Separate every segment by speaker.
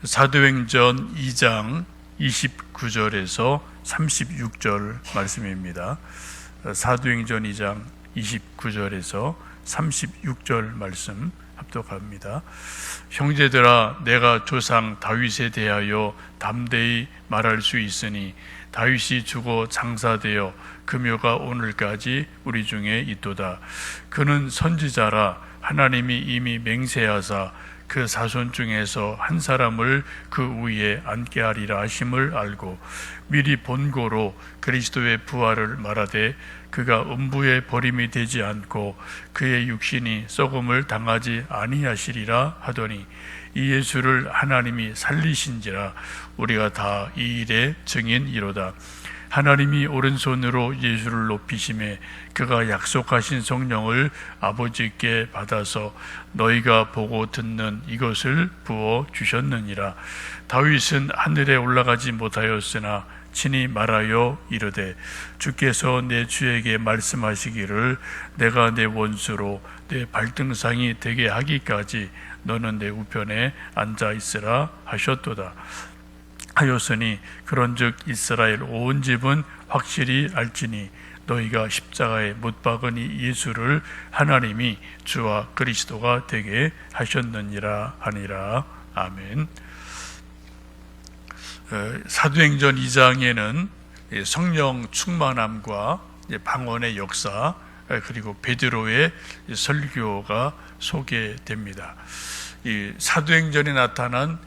Speaker 1: 사도행전 2장 29절에서 36절 말씀입니다. 사도행전 2장 29절에서 36절 말씀 합독합니다. 형제들아, 내가 조상 다윗에 대하여 담대히 말할 수 있으니 다윗이 죽어 장사되어 금요가 오늘까지 우리 중에 있도다. 그는 선지자라. 하나님이 이미 맹세하사 그 자손 중에서 한 사람을 그 위에 앉게 하리라 하심을 알고 미리 본고로 그리스도의 부활을 말하되 그가 음부에 버림이 되지 않고 그의 육신이 썩음을 당하지 아니하시리라 하더니 이 예수를 하나님이 살리신지라. 우리가 다 이 일의 증인이로다. 하나님이 오른손으로 예수를 높이심에 그가 약속하신 성령을 아버지께 받아서 너희가 보고 듣는 이것을 부어 주셨느니라. 다윗은 하늘에 올라가지 못하였으나 친히 말하여 이르되 주께서 내 주에게 말씀하시기를 내가 내 원수로 내 발등상이 되게 하기까지 너는 내 우편에 앉아 있으라 하셨도다. 하였으니 그런즉 이스라엘 온 집은 확실히 알지니 너희가 십자가에 못 박은 이 예수를 하나님이 주와 그리스도가 되게 하셨느니라 하니라. 아멘. 사도행전 2장에는 성령 충만함과 방언의 역사 그리고 베드로의 설교가 소개됩니다. 이 사도행전에 나타난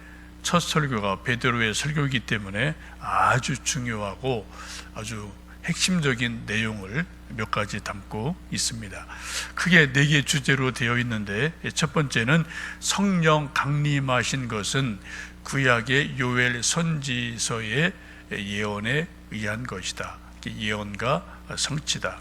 Speaker 1: 첫 설교가 베드로의 설교이기 때문에 아주 중요하고 아주 핵심적인 내용을 몇 가지 담고 있습니다. 크게 4개 주제로 되어 있는데 첫 번째는 성령 강림하신 것은 구약의 요엘 선지서의 예언에 의한 것이다. 예언과 성취다.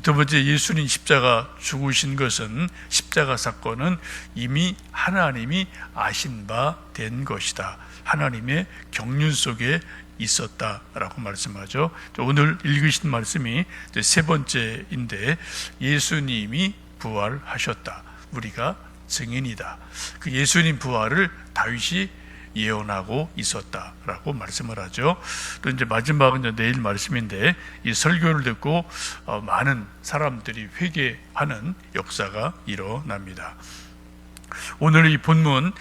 Speaker 1: 두 번째, 예수님 십자가 죽으신 것은 십자가 사건은 이미 하나님이 아신 바 된 것이다. 하나님의 경륜 속에 있었다라고 말씀하죠. 오늘 읽으신 말씀이 세 번째인데 예수님이 부활하셨다. 우리가 증인이다. 그 예수님 부활을 다윗이 예언하고 있었다라고 말씀을 하죠. 또 이제 마지막은 내일 말씀인데 이 설교를 듣고 많은 사람들이 회개하는 역사가 일어납니다. 오늘 이 본문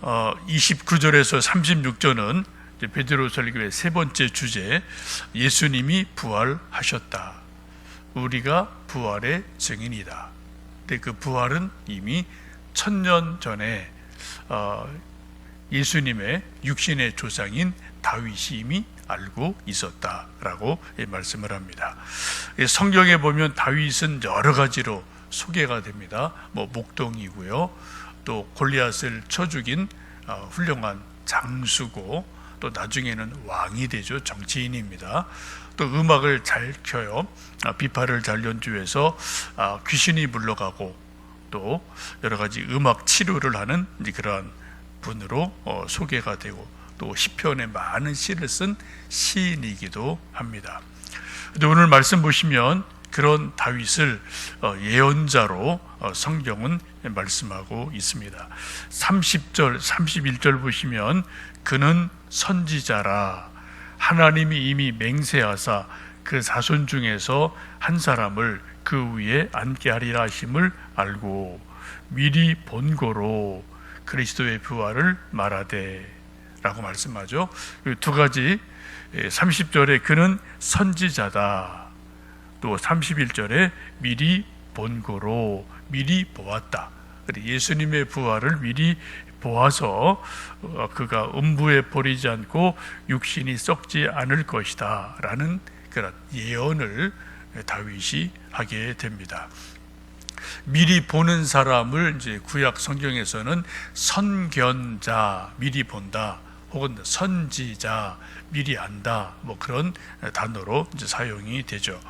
Speaker 1: 29절에서 36절은 베드로 설교의 세 번째 주제, 예수님이 부활하셨다. 우리가 부활의 증인이다. 근데 그 부활은 이미 1000년 전에 예수님의 육신의 조상인 다윗이 이미 알고 있었다라고 말씀을 합니다. 성경에 보면 다윗은 여러 가지로 소개가 됩니다. 목동이고요, 또 골리앗을 쳐 죽인 훌륭한 장수고, 또 나중에는 왕이 되죠. 정치인입니다. 또 음악을 잘 켜요. 비파를 잘 연주해서 귀신이 물러가고, 또 여러 가지 음악 치료를 하는 그러한 분으로 소개가 되고, 또 시편에 많은 시를 쓴 시인이기도 합니다. 오늘 말씀 보시면 그런 다윗을 예언자로 성경은 말씀하고 있습니다. 30절, 31절 보시면 그는 선지자라. 하나님이 이미 맹세하사 그 자손 중에서 한 사람을 그 위에 앉게 하리라 하심을 알고 미리 본고로 그리스도의 부활을 말하되 라고 말씀하죠. 두 가지, 30절에 그는 선지자다, 또 31절에 미리 본고로, 미리 보았다. 예수님의 부활을 미리 보아서 그가 음부에 버리지 않고 육신이 썩지 않을 것이다 라는 그런 예언을 다윗이 하게 됩니다. 미리 보는 사람을 이제 구약 성경에서는 선견자, 미리 본다, 혹은 선지자, 미리 안다, 그런 단어로 이제 사용이 되죠.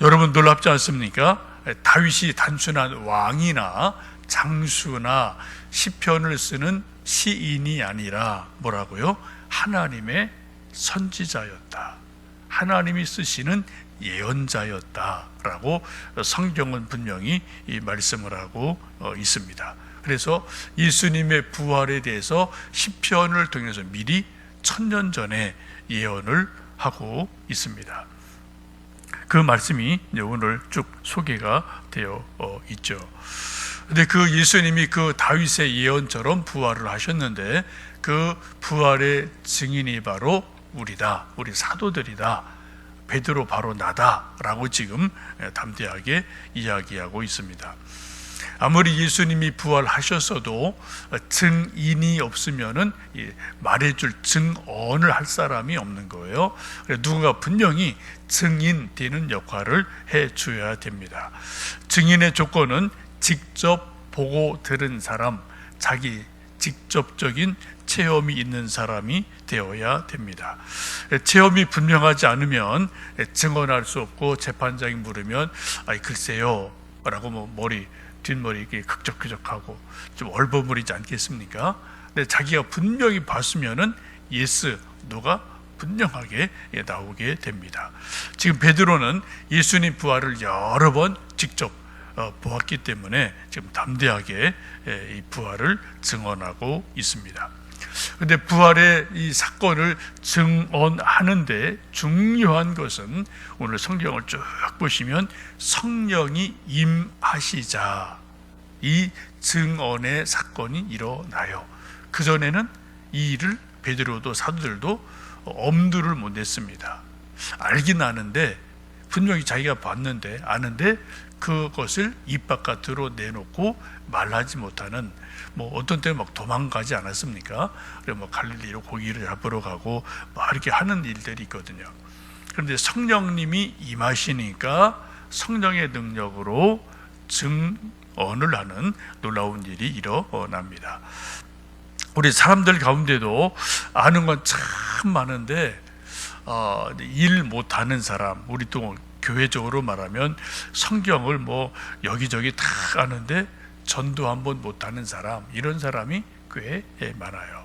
Speaker 1: 여러분 놀랍지 않습니까? 다윗이 단순한 왕이나 장수나 시편을 쓰는 시인이 아니라 뭐라고요? 하나님의 선지자였다. 하나님이 쓰시는 예언자였다라고 성경은 분명히 이 말씀을 하고 있습니다. 그래서 예수님의 부활에 대해서 시편을 통해서 미리 1000년 전에 예언을 하고 있습니다. 그 말씀이 오늘 쭉 소개가 되어 있죠. 근데 그 예수님이 그 다윗의 예언처럼 부활을 하셨는데 그 부활의 증인이 바로 우리다. 우리 사도들이다. 베드로 바로 나다라고 지금 담대하게 이야기하고 있습니다. 아무리 예수님이 부활하셨어도 증인이 없으면은 말해줄 증언을 할 사람이 없는 거예요. 누군가 분명히 증인 되는 역할을 해줘야 됩니다. 증인의 조건은 직접 보고 들은 사람, 자기 직접적인 체험이 있는 사람이 되어야 됩니다. 체험이 분명하지 않으면 증언할 수 없고 재판장이 물으면 글쎄요 라고 뒷머리 이렇게 극적극적하고 좀 얼버무리지 않겠습니까? 근데 자기가 분명히 봤으면은 예스, 노가 분명하게 나오게 됩니다. 지금 베드로는 예수님 부활을 여러 번 직접 보았기 때문에 지금 담대하게 이 부활을 증언하고 있습니다. 그런데 부활의 이 사건을 증언하는데 중요한 것은 오늘 성경을 쭉 보시면 성령이 임하시자 이 증언의 사건이 일어나요. 그전에는 이 일을 베드로도 사도들도 엄두를 못 냈습니다. 알긴 아는데 분명히 자기가 봤는데 아는데 그것을 입 바깥으로 내놓고 말하지 못하는 어떤 때는 막 도망가지 않았습니까? 그리고 갈릴리로 고기를 잡으러 가고 이렇게 하는 일들이 있거든요. 그런데 성령님이 임하시니까 성령의 능력으로 증언을 하는 놀라운 일이 일어납니다. 우리 사람들 가운데도 아는 건 참 많은데 일 못하는 사람, 우리 또 교회적으로 말하면 성경을 여기저기 다 아는데 전도 한번 못하는 사람, 이런 사람이 꽤 많아요.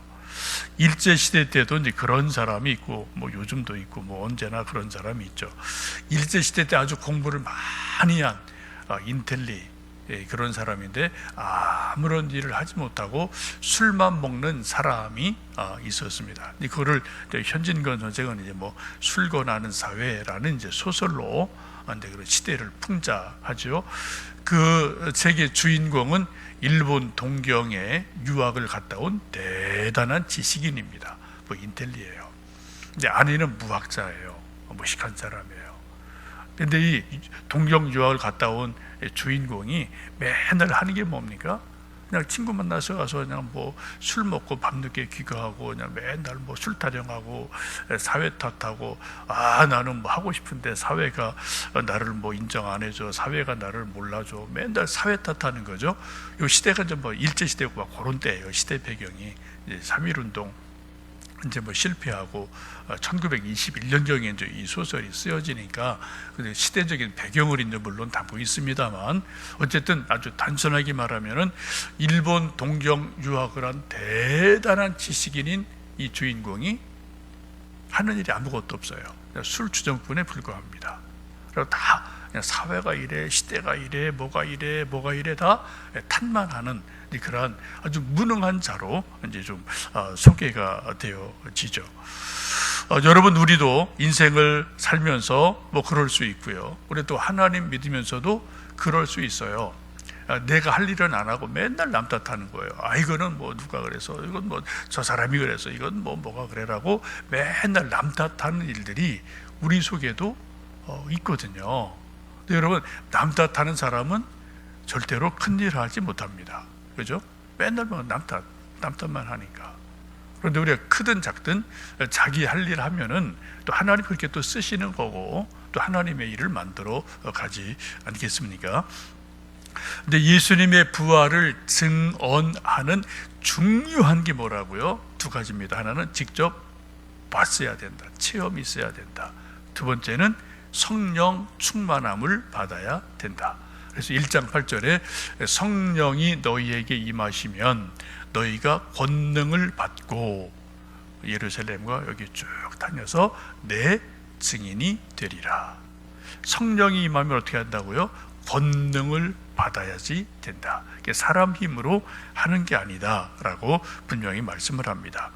Speaker 1: 일제시대 때도 이제 그런 사람이 있고 요즘도 있고 언제나 그런 사람이 있죠. 일제시대 때 아주 공부를 많이 한 인텔리 그런 사람인데 아무런 일을 하지 못하고 술만 먹는 사람이 있었습니다. 그거를 현진건 선생은 이제 술 권하는 사회라는 이제 소설로 그런 시대를 풍자하죠. 그 책의 주인공은 일본 동경에 유학을 갔다 온 대단한 지식인입니다. 인텔리예요. 근데 아내는 무학자예요. 무식한 사람이에요. 근데 이 동경 유학을 갔다 온 주인공이 맨날 하는 게 뭡니까? 그냥 친구 만나서 가서 그냥 술 먹고 밤늦게 귀가하고 그냥 맨날 술 타령하고 사회 탓하고 나는 하고 싶은데 사회가 나를 인정 안 해줘, 사회가 나를 몰라줘, 맨날 사회 탓하는 거죠. 이 시대가 좀 일제 시대고 그런 때예요. 시대 배경이 이제 3.1운동 이제 실패하고 1921년경에 이제 이 소설이 쓰여지니까 시대적인 배경을 이제 물론 담고 있습니다만 어쨌든 아주 단순하게 말하면은 일본 동경 유학을 한 대단한 지식인인 이 주인공이 하는 일이 아무것도 없어요. 술 주정꾼에 불과합니다. 그리고 다 그냥 사회가 이래, 시대가 이래, 뭐가 이래 다 탓만하는 그러한 아주 무능한 자로 이제 좀 소개가 되어지죠. 여러분, 우리도 인생을 살면서 그럴 수 있고요. 우리 또 하나님 믿으면서도 그럴 수 있어요. 내가 할 일은 안 하고 맨날 남 탓하는 거예요. 이거는 누가 그래서, 이건 저 사람이 그래서, 이건 뭐가 그래라고 맨날 남 탓하는 일들이 우리 속에도 있거든요. 근데 여러분, 남 탓하는 사람은 절대로 큰일을 하지 못합니다. 그죠? 맨날 남 탓만 하니까. 그런데 우리가 크든 작든 자기 할 일 하면은 또 하나님 그렇게 또 쓰시는 거고 또 하나님의 일을 만들어 가지 않겠습니까? 근데 예수님의 부활을 증언하는 중요한 게 뭐라고요? 두 가지입니다. 하나는 직접 봤어야 된다. 체험이 있어야 된다. 두 번째는 성령 충만함을 받아야 된다. 그래서 1장 8절에 성령이 너희에게 임하시면 너희가 권능을 받고 예루살렘과 여기 쭉 다녀서 내 증인이 되리라. 성령이 임하면 어떻게 한다고요? 권능을 받아야지 된다. 이게 사람 힘으로 하는 게 아니다라고 분명히 말씀을 합니다.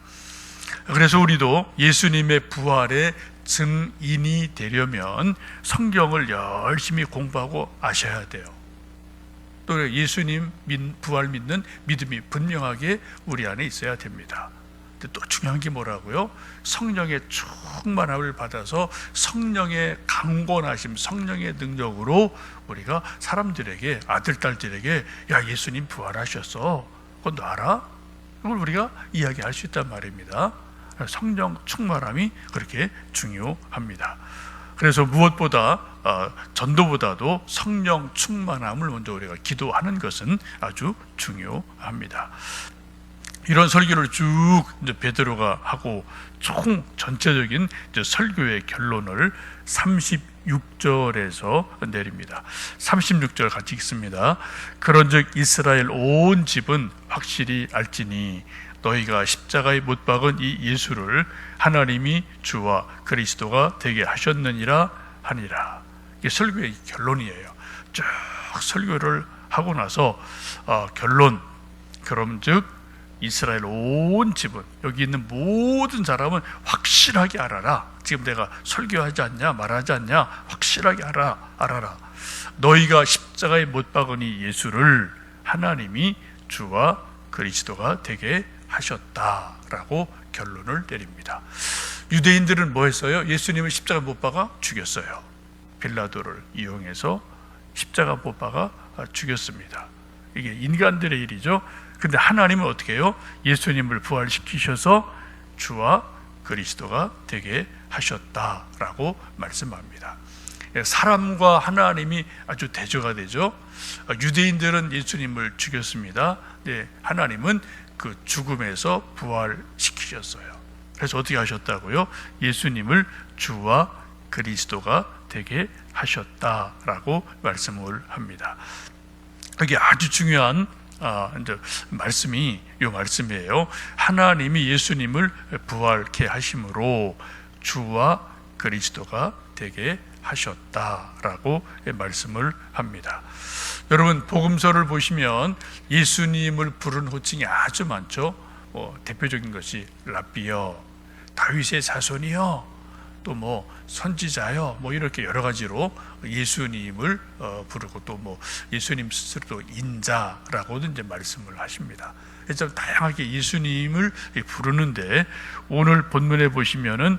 Speaker 1: 그래서 우리도 예수님의 부활의 증인이 되려면 성경을 열심히 공부하고 아셔야 돼요. 또 예수님 부활 믿는 믿음이 분명하게 우리 안에 있어야 됩니다. 근데 또 중요한 게 뭐라고요? 성령의 충만함을 받아서 성령의 강권하심, 성령의 능력으로 우리가 사람들에게, 아들, 딸들에게 야, 예수님 부활하셨어. 그거 너 알아? 이걸 우리가 이야기할 수 있단 말입니다. 성령 충만함이 그렇게 중요합니다. 그래서 무엇보다 전도보다도 성령 충만함을 먼저 우리가 기도하는 것은 아주 중요합니다. 이런 설교를 쭉 이제 베드로가 하고 총 전체적인 이제 설교의 결론을 36절에서 내립니다. 36절 같이 읽습니다. 그런즉 이스라엘 온 집은 확실히 알지니 너희가 십자가에 못 박은 이 예수를 하나님이 주와 그리스도가 되게 하셨느니라 하니라. 이게 설교의 결론이에요. 쭉 설교를 하고 나서 결론, 그럼즉 이스라엘 온 집은, 여기 있는 모든 사람은 확실하게 알아라. 지금 내가 설교하지 않냐, 말하지 않냐, 확실하게 알아라. 너희가 십자가에 못 박은 이 예수를 하나님이 주와 그리스도가 되게 하셨다라고 결론을 내립니다. 유대인들은 뭐 했어요? 예수님을 십자가 못 박아 죽였어요. 빌라도를 이용해서 십자가 못 박아 죽였습니다. 이게 인간들의 일이죠. 근데 하나님은 어떻게 해요? 예수님을 부활시키셔서 주와 그리스도가 되게 하셨다라고 말씀합니다. 사람과 하나님이 아주 대조가 되죠. 유대인들은 예수님을 죽였습니다. 네, 하나님은 그 죽음에서 부활시키셨어요. 그래서 어떻게 하셨다고요? 예수님을 주와 그리스도가 되게 하셨다라고 말씀을 합니다. 여기 아주 중요한 이제 말씀이 이 말씀이에요. 하나님이 예수님을 부활케 하심으로 주와 그리스도가 되게 하셨다라고 말씀을 합니다. 여러분, 복음서를 보시면 예수님을 부른 호칭이 아주 많죠. 대표적인 것이 랍비여, 다윗의 자손이여, 또 선지자여, 이렇게 여러 가지로 예수님을 부르고, 또 예수님 스스로도 인자라고도 이제 말씀을 하십니다. 그래서 다양하게 예수님을 부르는데, 오늘 본문에 보시면은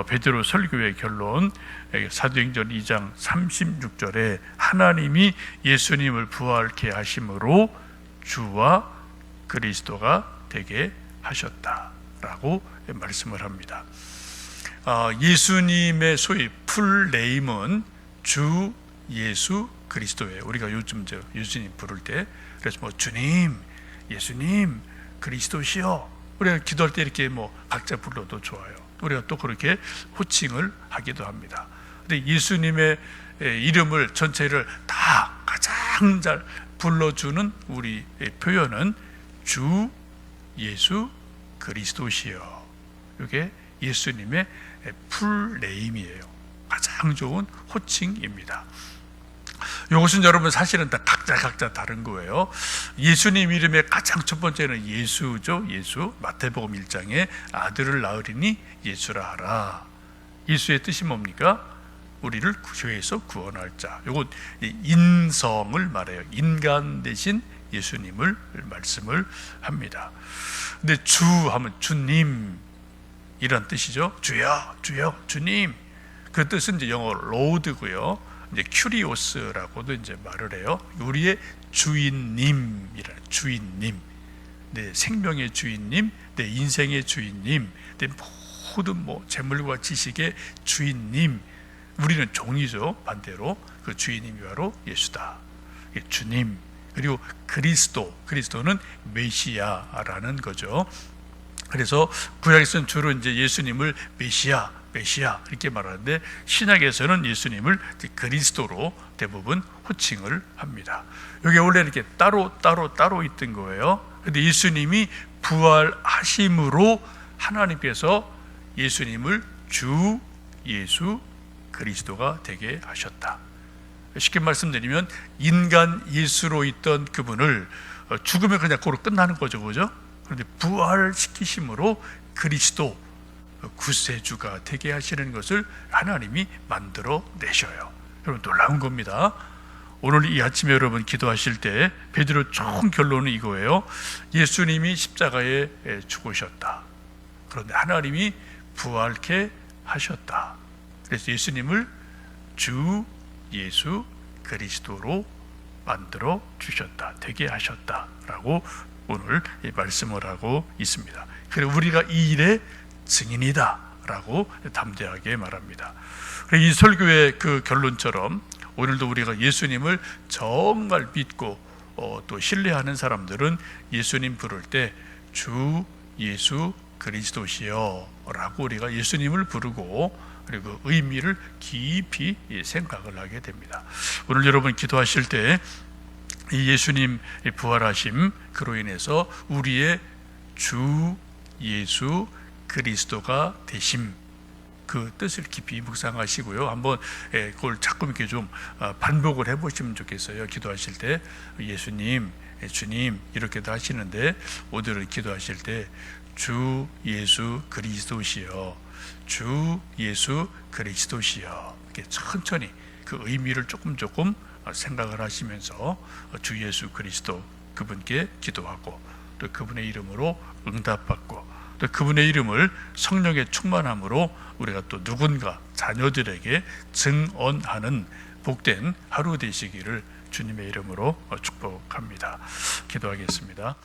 Speaker 1: 베드로 설교의 결론, 사도행전 2장 36절에 하나님이 예수님을 부활케 하심으로 주와 그리스도가 되게 하셨다라고 말씀을 합니다. 예수님의 소위 풀네임은 주 예수 그리스도예요. 우리가 요즘 예수님 부를 때, 그래서 주님, 예수님, 그리스도시여, 우리가 기도할 때 이렇게 각자 불러도 좋아요. 우리가 또 그렇게 호칭을 하기도 합니다. 근데 예수님의 이름을 전체를 다 가장 잘 불러주는 우리 표현은 주 예수 그리스도시여. 이게 예수님의 풀네임이에요. 가장 좋은 호칭입니다. 이것은 여러분 사실은 다 각자 다른 거예요. 예수님 이름의 가장 첫 번째는 예수죠. 예수. 마태복음 1장에 아들을 낳으리니 예수라 하라. 예수의 뜻이 뭡니까? 우리를 죄에서 구원할 자. 이거 인성을 말해요. 인간 대신 예수님을 말씀을 합니다. 근데 주 하면 주님 이런 뜻이죠. 주여, 주여, 주님. 그 뜻은 이제 영어 로드고요. 이제 큐리오스라고도 이제 말을 해요. 우리의 주인님이라, 주인님. 내 생명의 주인님, 내 인생의 주인님, 내 모든 재물과 지식의 주인님. 우리는 종이죠. 반대로 그 주인님이 바로 예수다. 주님. 그리고 그리스도는 메시아라는 거죠. 그래서 구약에서는 주로 이제 예수님을 메시아 이렇게 말하는데, 신약에서는 예수님을 그리스도로 대부분 호칭을 합니다. 이게 원래 이렇게 따로 있던 거예요. 그런데 예수님이 부활하심으로 하나님께서 예수님을 주 예수 그리스도가 되게 하셨다. 쉽게 말씀드리면 인간 예수로 있던 그분을 죽으면 그냥 그로 끝나는 거죠, 그죠? 그런데 부활시키심으로 그리스도 구세주가 되게 하시는 것을 하나님이 만들어 내셔요. 여러분, 놀라운 겁니다. 오늘 이 아침에 여러분 기도하실 때 베드로 좋은 결론은 이거예요. 예수님이 십자가에 죽으셨다. 그런데 하나님이 부활케 하셨다. 그래서 예수님을 주 예수 그리스도로 만들어 주셨다, 되게 하셨다라고 오늘 말씀을 하고 있습니다. 그리고 우리가 이 일의 증인이다라고 담대하게 말합니다. 이 설교의 그 결론처럼 오늘도 우리가 예수님을 정말 믿고 또 신뢰하는 사람들은 예수님 부를 때 주 예수 그리스도시여 라고 우리가 예수님을 부르고 그리고 그 의미를 깊이 생각을 하게 됩니다. 오늘 여러분 기도하실 때 이 예수님 부활하심 그로 인해서 우리의 주 예수 그리스도가 되심, 그 뜻을 깊이 묵상하시고요. 한번 그걸 자꾸 이렇게 좀 반복을 해보시면 좋겠어요. 기도하실 때 예수님, 주님 이렇게도 하시는데 오늘은 기도하실 때 주 예수 그리스도시여, 주 예수 그리스도시여, 이렇게 천천히 그 의미를 조금 생각을 하시면서 주 예수 그리스도 그분께 기도하고 또 그분의 이름으로 응답받고 또 그분의 이름을 성령의 충만함으로 우리가 또 누군가 자녀들에게 증언하는 복된 하루 되시기를 주님의 이름으로 축복합니다. 기도하겠습니다.